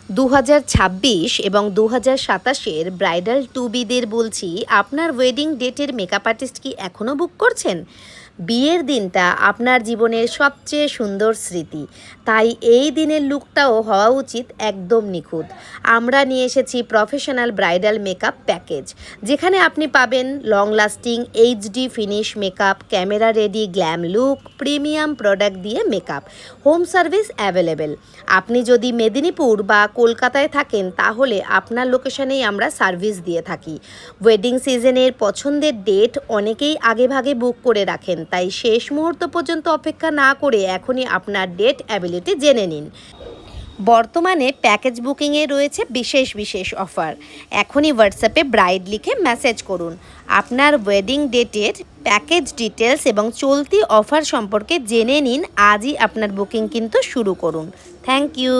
2026 এবং 2027-এর bridal two বিদের বলছি, আপনার ওয়েডিং ডেটের মেকআপ আর্টিস্ট কি এখনও বুক করছেন? বিয়ের দিনটা আপনার জীবনের সবচেয়ে সুন্দর স্মৃতি, তাই এই দিনের লুকটাও হওয়া উচিত একদম নিখুঁত। আমরা নিয়ে এসেছি প্রফেশনাল ব্রাইডাল মেকআপ প্যাকেজ, যেখানে আপনি পাবেন long lasting HD finish makeup, camera ready glam look, premium product দিয়ে মেকআপ, হোম সার্ভিস অ্যাভেলেবেল। আপনি যদি মেদিনীপুর বা কলকাতায় থাকেন তাহলে আপনার লোকেশনেই আমরা সার্ভিস দিয়ে থাকি। ওয়েডিং সিজনের পছন্দের ডেট অনেকেই আগেভাগে বুক করে রাখেন, তাই শেষ মুহূর্ত পর্যন্ত অপেক্ষা না করে এখনই আপনার ডেট অ্যাবিলিটি জেনে নিন। বর্তমানে প্যাকেজ বুকিংয়ে রয়েছে বিশেষ বিশেষ অফার। এখনই হোয়াটসঅ্যাপে ব্রাইড লিখে মেসেজ করুন। আপনার ওয়েডিং ডেটের প্যাকেজ ডিটেলস এবং চলতি অফার সম্পর্কে জেনে নিন। আজই আপনার বুকিং কিন্তু শুরু করুন। Thank you.